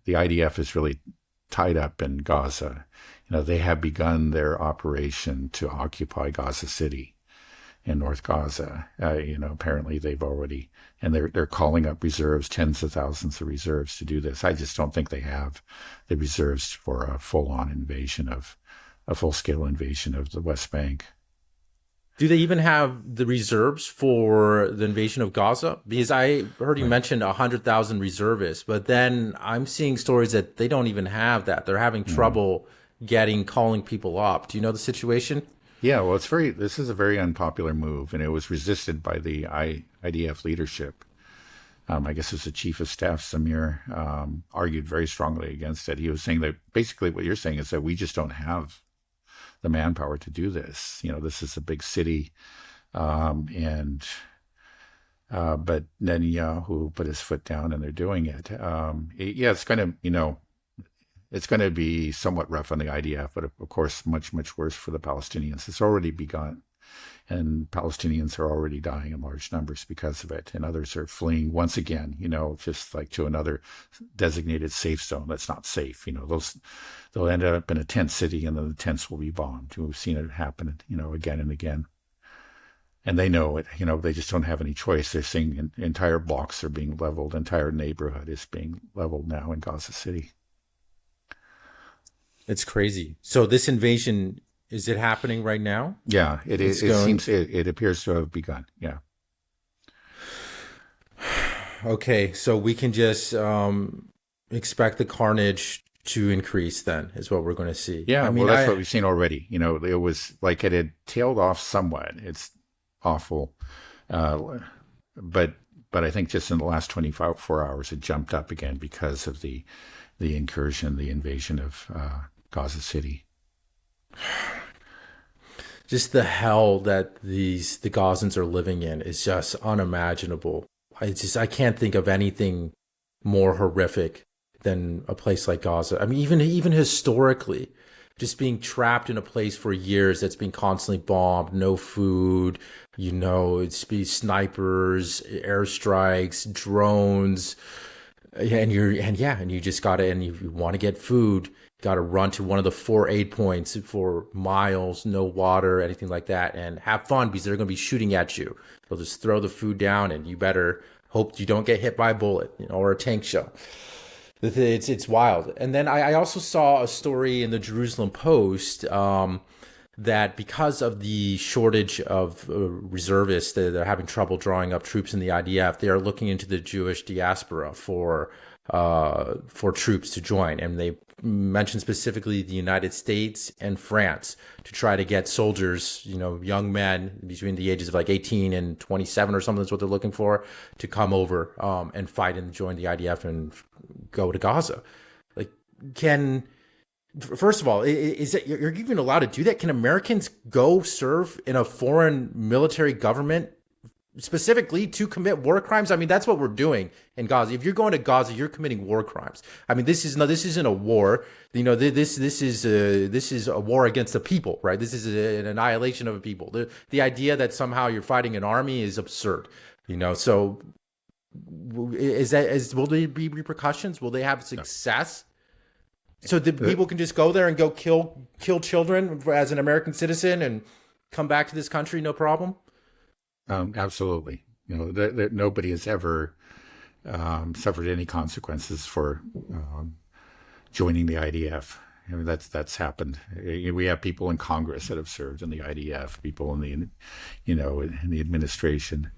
the IDF is really tied up in Gaza. They have begun their operation to occupy Gaza City in North Gaza. Apparently they've already, and they're calling up reserves, tens of thousands of reserves to do this. I just don't think they have the reserves for a full-scale invasion of the West Bank. Do they even have the reserves for the invasion of Gaza? Because I heard you mention 100,000 reservists, but then I'm seeing stories that they don't even have that. They're having trouble calling people up. Do you know the situation? Yeah, well, this is a very unpopular move, and it was resisted by the IDF leadership. I guess it was the chief of staff, Samir, argued very strongly against it. He was saying that basically what you're saying is that we just don't have the manpower to do this. This is a big city, but Netanyahu put his foot down, and they're doing it. It's going to be somewhat rough on the IDF, but of course much, much worse for the Palestinians. It's already begun, and Palestinians are already dying in large numbers because of it, and others are fleeing once again, just like to another designated safe zone that's not safe. They'll end up in a tent city, and then the tents will be bombed. We've seen it happen, again and again. And they know it, they just don't have any choice. They're seeing entire blocks are being leveled, entire neighborhood is being leveled now in Gaza City. It's crazy. So this invasion, is it happening right now? Yeah, it is. It appears to have begun. Yeah. Okay, so we can just expect the carnage to increase. Then is what we're going to see. Yeah, that's what we've seen already. It was like it had tailed off somewhat. It's awful, but I think just in the last 24 hours, it jumped up again because of the incursion, the invasion of Gaza City. Just the hell that the Gazans are living in is just unimaginable. I can't think of anything more horrific than a place like Gaza. I mean, even historically, just being trapped in a place for years that's being constantly bombed, no food, it's be snipers, airstrikes, drones. And you just gotta, and if you want to get food, gotta run to one of the 4 aid points for miles, no water, anything like that, and have fun because they're gonna be shooting at you. They'll just throw the food down, and you better hope you don't get hit by a bullet, or a tank shell. It's wild. And then I also saw a story in the Jerusalem Post that because of the shortage of reservists, they're having trouble drawing up troops in the IDF. They are looking into the Jewish diaspora for troops to join, and they mentioned specifically the United States and France to try to get soldiers, young men between the ages of like 18 and 27 or something is what they're looking for, to come over and fight and join the IDF and go to Gaza. First of all, is that you're even allowed to do that? Can Americans go serve in a foreign military government specifically to commit war crimes? I mean, that's what we're doing in Gaza. If you're going to Gaza, you're committing war crimes. I mean, this isn't a war. This is a war against the people, right? This is an annihilation of a people. The idea that somehow you're fighting an army is absurd. So will there be repercussions? Will they have success? So the people can just go there and go kill children as an American citizen and come back to this country, no problem? Absolutely. Nobody has ever suffered any consequences for joining the IDF. I mean, that's happened. We have people in Congress that have served in the IDF, people in the in the administration.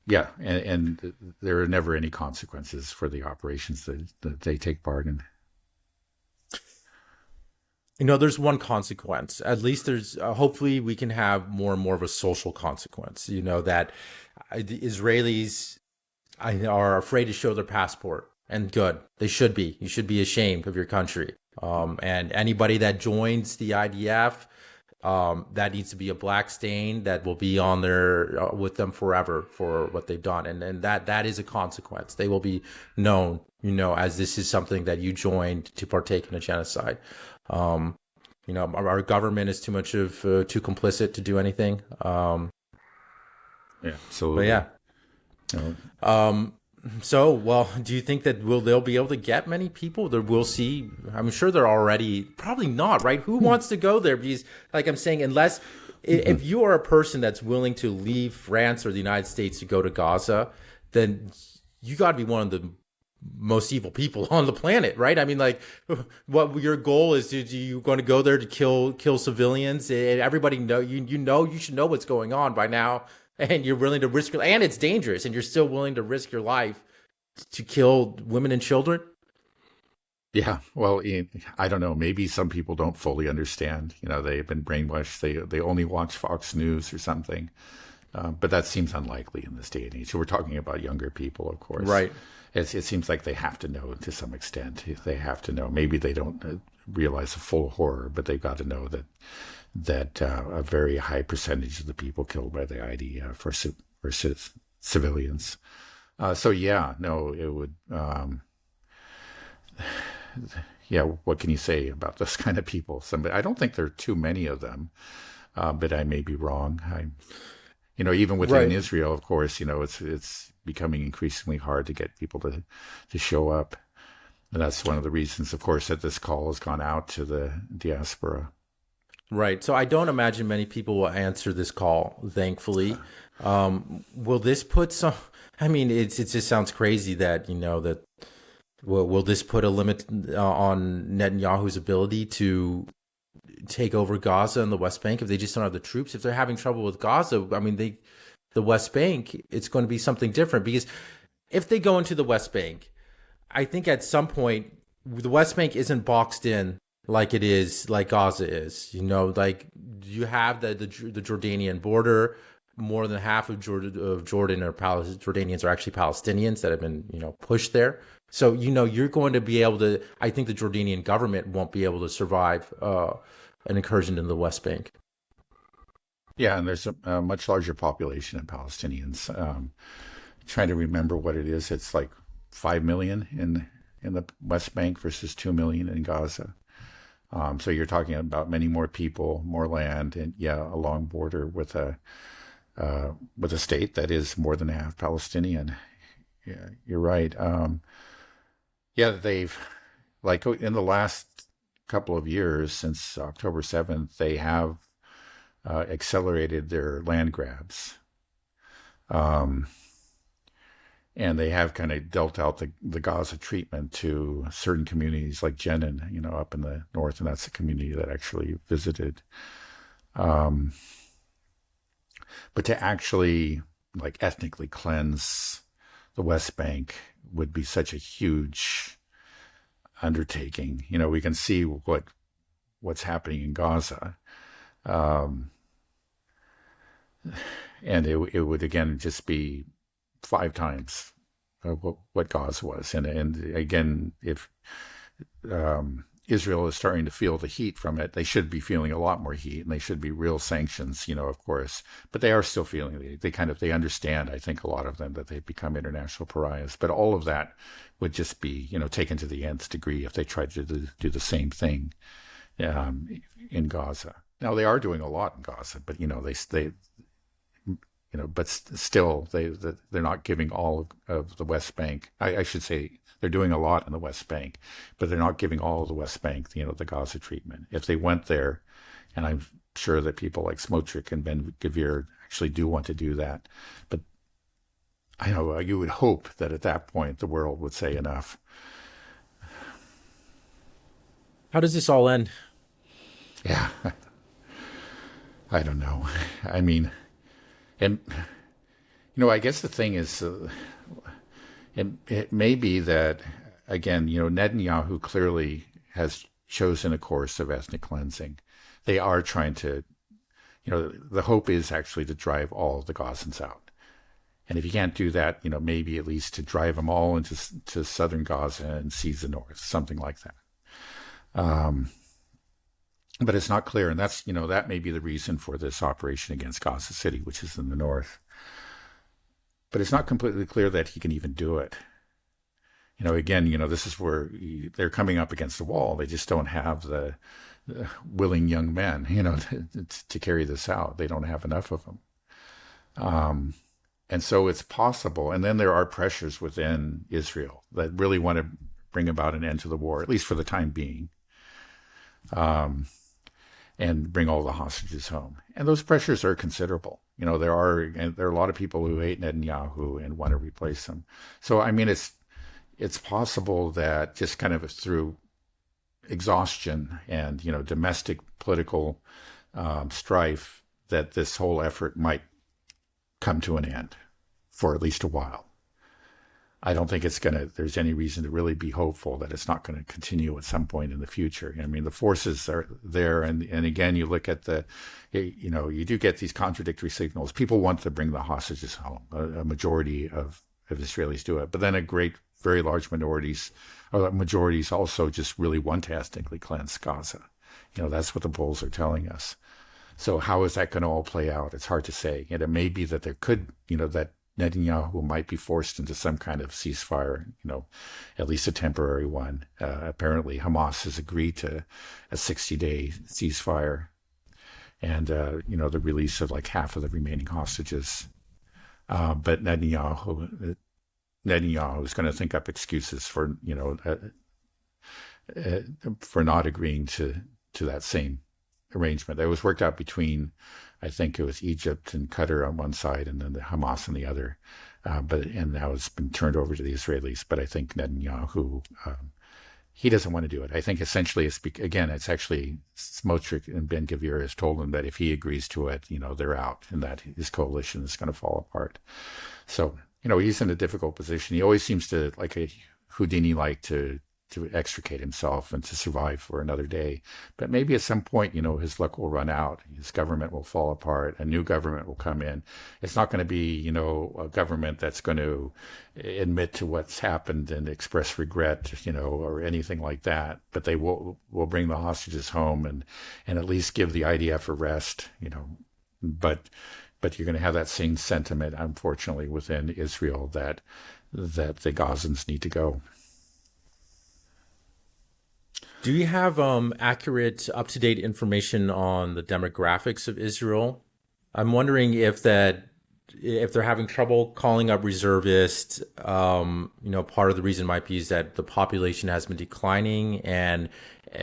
Yeah, and there are never any consequences for the operations that they take part in. There's one consequence. At least there's, hopefully we can have more and more of a social consequence, that the Israelis are afraid to show their passport. And good. They should be. You should be ashamed of your country. And anybody that joins the IDF, that needs to be a black stain that will be on there with them forever for what they've done. And that is a consequence. They will be known, as this is something that you joined to partake in a genocide. Our government is too complicit to do anything. Yeah. So, but yeah. So, well, do you think that they'll be able to get many people? That we'll see. I'm sure they're already probably not, right? Who wants to go there? Because, like I'm saying, unless if you are a person that's willing to leave France or the United States to go to Gaza, then you got to be one of the most evil people on the planet, right? I mean, like, what your goal is? You going to go there to kill civilians? And everybody know you should know what's going on by now, and you're willing to risk and it's dangerous, and you're still willing to risk your life to kill women and children. Yeah, well, I don't know. Maybe some people don't fully understand. They've been brainwashed. They only watch Fox News or something. But that seems unlikely in this day and age. So we're talking about younger people, of course. Right. It seems like they have to know to some extent. They have to know. Maybe they don't realize the full horror, but they've got to know that a very high percentage of the people killed by the IDF are civilians. So yeah, no, it would. Yeah, what can you say about those kind of people? I don't think there are too many of them, but I may be wrong. Even within Israel, of course, it's becoming increasingly hard to get people to show up. And that's one of the reasons, of course, that this call has gone out to the diaspora. Right. So I don't imagine many people will answer this call, thankfully. Will this put some, I mean, it just sounds crazy that, that, will this put a limit on Netanyahu's ability to take over Gaza and the West Bank if they just don't have the troops? If they're having trouble with Gaza, I mean, the West Bank, it's going to be something different, because if they go into the West Bank, I think at some point the West Bank isn't boxed in like it is, like Gaza is. Like you have the Jordanian border. More than half of Jordan or Jordanians are actually Palestinians that have been pushed there. So you're going to be able to. I think the Jordanian government won't be able to survive an incursion in the West Bank. Yeah, and there's a much larger population of Palestinians. Trying to remember what it is. It's like 5 million in the West Bank versus 2 million in Gaza. So you're talking about many more people, more land, and a long border with a state that is more than half Palestinian. Yeah, you're right. They've, like, in the last couple of years since October 7th, they have accelerated their land grabs. And they have kind of dealt out the Gaza treatment to certain communities like Jenin, up in the north, and that's the community that actually visited. But to actually, like, ethnically cleanse the West Bank would be such a huge undertaking. We can see what's happening in Gaza. And it would, again, just be 5 times what Gaza was. And again, if Israel is starting to feel the heat from it, they should be feeling a lot more heat, and they should be real sanctions, of course. But they are still feeling it. They understand, I think, a lot of them, that they've become international pariahs. But all of that would just be, taken to the nth degree if they tried to do the same thing in Gaza. Now, they are doing a lot in Gaza, but but still, they're not giving all of the West Bank. I should say they're doing a lot in the West Bank, but they're not giving all of the West Bank, the Gaza treatment. If they went there, and I'm sure that people like Smotrich and Ben-Gvir actually do want to do that, but I know you would hope that at that point the world would say enough. How does this all end? Yeah, I don't know. I mean. And, I guess the thing is, it may be that, again, Netanyahu clearly has chosen a course of ethnic cleansing. They are trying to, the hope is actually to drive all of the Gazans out. And if you can't do that, maybe at least to drive them all into southern Gaza and seize the north, something like that. But it's not clear, and that's, that may be the reason for this operation against Gaza City, which is in the north. But it's not completely clear that he can even do it. Again, this is where they're coming up against the wall. They just don't have the willing young men, to carry this out. They don't have enough of them. And so it's possible. And then there are pressures within Israel that really want to bring about an end to the war, at least for the time being, and bring all the hostages home. And those pressures are considerable. There are a lot of people who hate Netanyahu and want to replace him. So, I mean, it's possible that just kind of through exhaustion and, domestic political strife, that this whole effort might come to an end for at least a while. I don't think there's any reason to really be hopeful that it's not going to continue at some point in the future. I mean, the forces are there. And again, you look at you do get these contradictory signals. People want to bring the hostages home. A majority of Israelis do it. But then very large majorities also just really want to ethnically cleanse Gaza. That's what the polls are telling us. So how is that going to all play out? It's hard to say. And it may be that there could, that Netanyahu might be forced into some kind of ceasefire, at least a temporary one. Apparently, Hamas has agreed to a 60-day ceasefire and, the release of like half of the remaining hostages. But Netanyahu is going to think up excuses for not agreeing to that same arrangement. That was worked out between, I think it was Egypt and Qatar on one side and then the Hamas on the other. And now it's been turned over to the Israelis. But I think Netanyahu, he doesn't want to do it. I think essentially it's actually Smotrich and Ben-Gvir has told him that if he agrees to it, they're out and that his coalition is going to fall apart. So, he's in a difficult position. He always seems to, like a Houdini-like, to extricate himself and to survive for another day. But maybe at some point, his luck will run out. His government will fall apart. A new government will come in. It's not going to be, a government that's going to admit to what's happened and express regret, or anything like that. But they will bring the hostages home and at least give the IDF a rest, But you're going to have that same sentiment, unfortunately, within Israel that the Gazans need to go. Do you have accurate, up-to-date information on the demographics of Israel? I'm wondering if they're having trouble calling up reservists. Part of the reason might be is that the population has been declining, and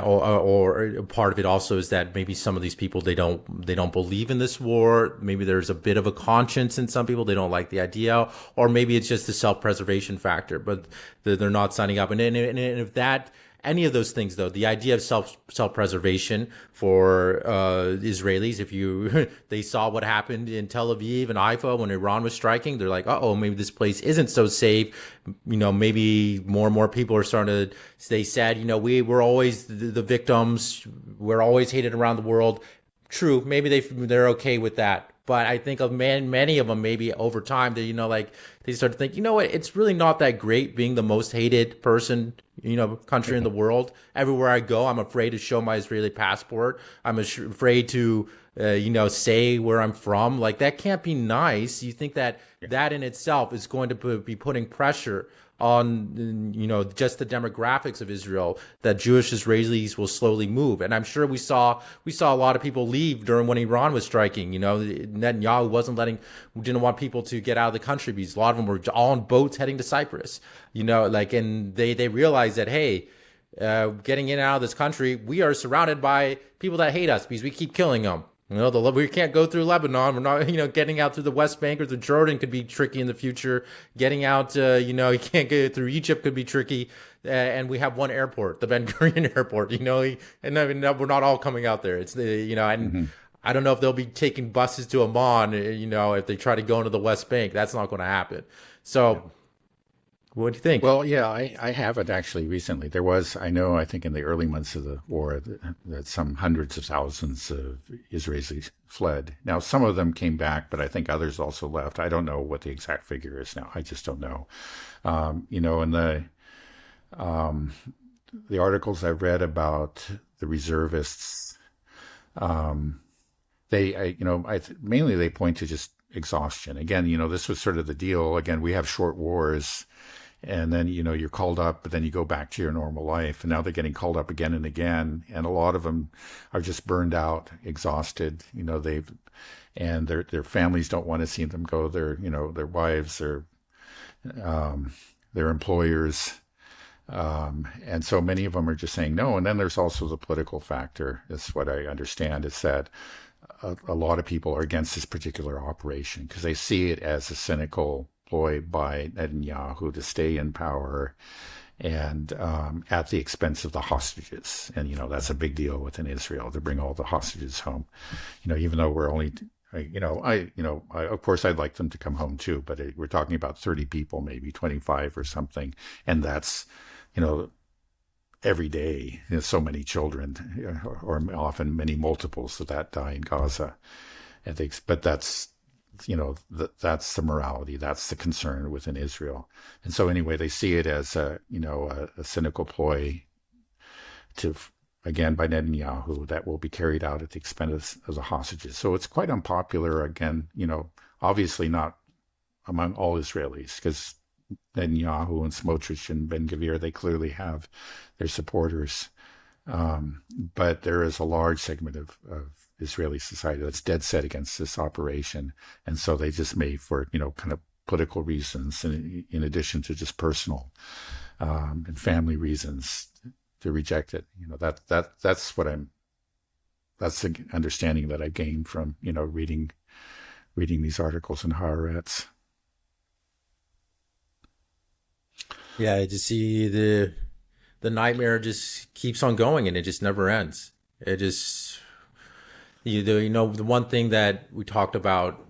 or part of it also is that maybe some of these people they don't believe in this war. Maybe there's a bit of a conscience in some people; they don't like the idea, or maybe it's just the self-preservation factor. But they're not signing up, and if that. Any of those things, though, the idea of self-preservation for Israelis, if they saw what happened in Tel Aviv and Haifa when Iran was striking, they're like, maybe this place isn't so safe. Maybe more and more people are starting to stay sad. We're always the victims. We're always hated around the world. True, maybe they're okay with that. But I think of many of them, maybe over time, they start to think, what, it's really not that great being the most hated person, country in the world. Everywhere I go, I'm afraid to show my Israeli passport. I'm afraid to, say where I'm from. Like, that can't be nice. You think that in itself is going to be putting pressure on, just the demographics of Israel, that Jewish Israelis will slowly move. And I'm sure we saw a lot of people leave during when Iran was striking. Netanyahu didn't want people to get out of the country because a lot of them were all on boats heading to Cyprus, and they realized that, hey, getting in and out of this country, we are surrounded by people that hate us because we keep killing them. We can't go through Lebanon. We're not, getting out through the West Bank or through Jordan could be tricky in the future. Getting out, you can't go through Egypt could be tricky. And we have one airport, the Ben Gurion airport, and we're not all coming out there. It's and I don't know if they'll be taking buses to Amman, if they try to go into the West Bank. That's not going to happen. So what do you think? Well, yeah, I haven't actually recently. I think in the early months of the war that some hundreds of thousands of Israelis fled. Now, some of them came back, but I think others also left. I don't know what the exact figure is now. I just don't know. In the articles I've read about the reservists, mainly they point to just exhaustion. Again, this was sort of the deal. Again, we have short wars. and then you're called up, but then you go back to your normal life, and now they're getting called up again and again, and a lot of them are just burned out, exhausted. They've and their families don't want to see them go. Their wives, their employers, and so many of them are just saying no. And then there's also the political factor. Is what I understand is that a lot of people are against this particular operation because they see it as a cynical ploy by Netanyahu to stay in power, and at the expense of the hostages. And that's a big deal within Israel to bring all the hostages home. Even though we're only, of course I'd like them to come home too, but we're talking about 30 people, maybe 25 or something, and that's every day. So many children, or often many multiples of that, die in Gaza. But that's that's the morality, that's the concern within Israel. And so anyway, they see it as a cynical ploy to, again, by Netanyahu, that will be carried out at the expense of the hostages. So it's quite unpopular, again, obviously not among all Israelis, because Netanyahu and Smotrich and Ben-Gvir, they clearly have their supporters. But there is a large segment of Israeli society that's dead set against this operation. And so they just may, for, kind of political reasons, and in addition to just personal and family reasons, to reject it. That's the understanding that I gained from, reading these articles in Haaretz. Yeah, I just see the nightmare just keeps on going and it just never ends. It just, the one thing that we talked about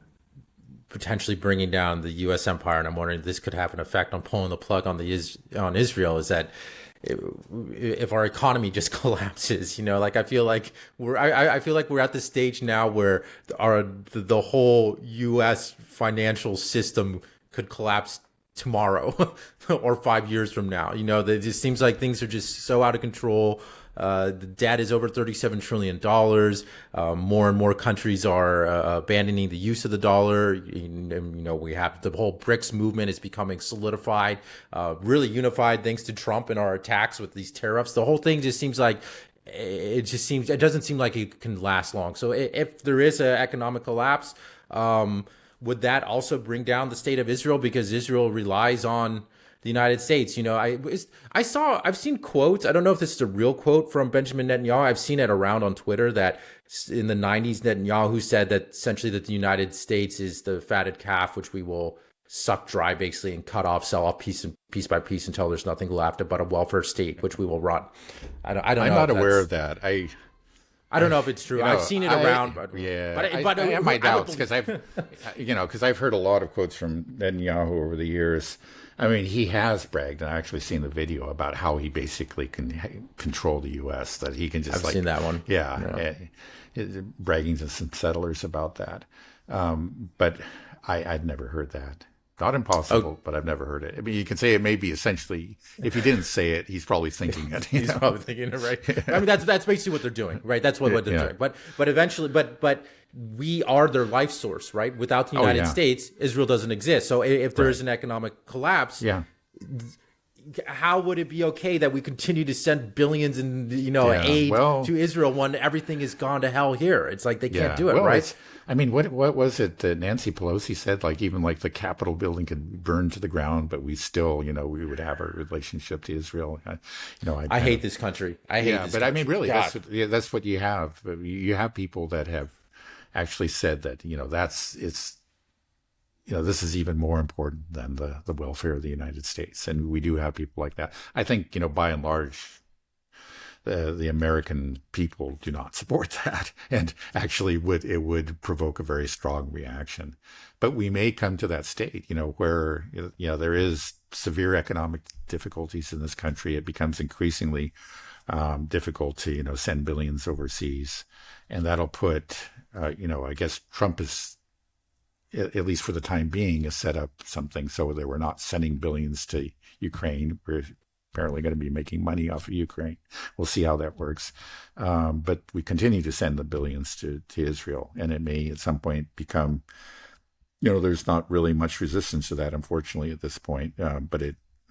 potentially bringing down the U.S. empire, and I'm wondering if this could have an effect on pulling the plug on Israel, is that if our economy just collapses, I feel like I feel like we're at the stage now where the whole U.S. financial system could collapse tomorrow or 5 years from now. It just seems like things are just so out of control. The debt is over $37 trillion. More and more countries are abandoning the use of the dollar. We have the whole BRICS movement is becoming solidified, really unified thanks to Trump and our attacks with these tariffs. The whole thing just seems like it doesn't seem like it can last long. So if there is an economic collapse, would that also bring down the state of Israel, because Israel relies on the United States? I've seen quotes. I don't know if this is a real quote from Benjamin Netanyahu. I've seen it around on Twitter that in the 90s, Netanyahu said that essentially that the United States is the fatted calf, which we will suck dry basically and cut off, sell off piece by piece until there's nothing left but a welfare state, which we will run. I don't know. I'm not aware of that. I don't know if it's true. I've seen it around, but I have my doubts because I've heard a lot of quotes from Netanyahu over the years. I mean, he has bragged, and I've actually seen the video about how he basically can control the U.S. That he can just I've seen that one. Yeah. Bragging to some settlers about that. But I'd never heard that. Not impossible, but I've never heard it. I mean, you can say it may be essentially, if he didn't say it, he's probably thinking it. He's probably thinking it, right? I mean, that's basically what they're doing, right? That's what they're doing. But eventually, but we are their life source, right? Without the United States, Israel doesn't exist. So if there is an economic collapse, how would it be okay that we continue to send billions in aid to Israel when everything has gone to hell here? It's like they can't do it, right? I mean, what was it that Nancy Pelosi said? Like, even like the Capitol building could burn to the ground, but we still, we would have a relationship to Israel. I hate this country. I hate this country. I mean, really, that's what you have. You have people that have actually said that, this is even more important than the welfare of the United States. And we do have people like that. I think, by and large, the American people do not support that, and actually it would provoke a very strong reaction. But we may come to that state, where there is severe economic difficulties in this country. It becomes increasingly difficult to send billions overseas, and that'll put I guess Trump is, at least for the time being, has set up something so that we're not sending billions to Ukraine. We're apparently going to be making money off of Ukraine. We'll see how that works. But we continue to send the billions to Israel, and it may at some point become, there's not really much resistance to that, unfortunately, at this point. But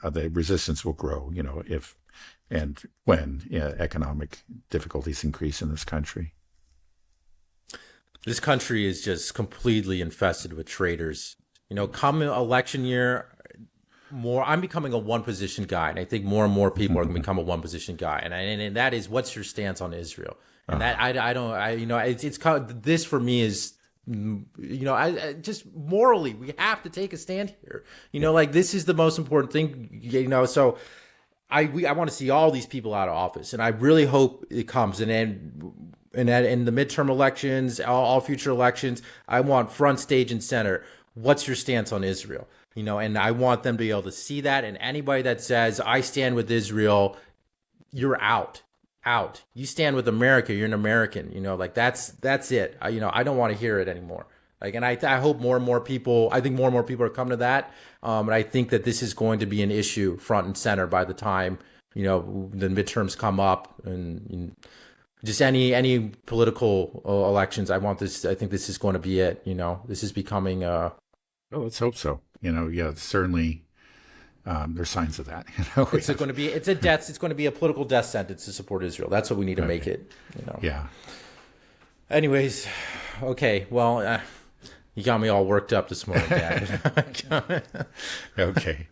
the resistance will grow, if and when economic difficulties increase in this country. This country is just completely infested with traitors. Come election year, I'm becoming a one position guy, and I think more and more people are going to become a one position guy, and that is, what's your stance on Israel? And that I don't it's kind of, this for me is, I just morally we have to take a stand here. Like, this is the most important thing. So I want to see all these people out of office, and I really hope it comes. And then in the midterm elections, all future elections, I want front stage and center. What's your stance on Israel? And I want them to be able to see that. And anybody that says, I stand with Israel, you're out. You stand with America, you're an American. Like, that's it. I don't want to hear it anymore. Like, and I hope more and more people, I think more and more people are coming to that. And I think that this is going to be an issue front and center by the time, the midterms come up, and just any political elections. I think this is going to be it. This is becoming Oh, let's hope so. Certainly, there's signs of that. It's going to be a political death sentence to support Israel. That's what we need to make it. Yeah. Anyways, okay. Well, you got me all worked up this morning, Dad. Okay.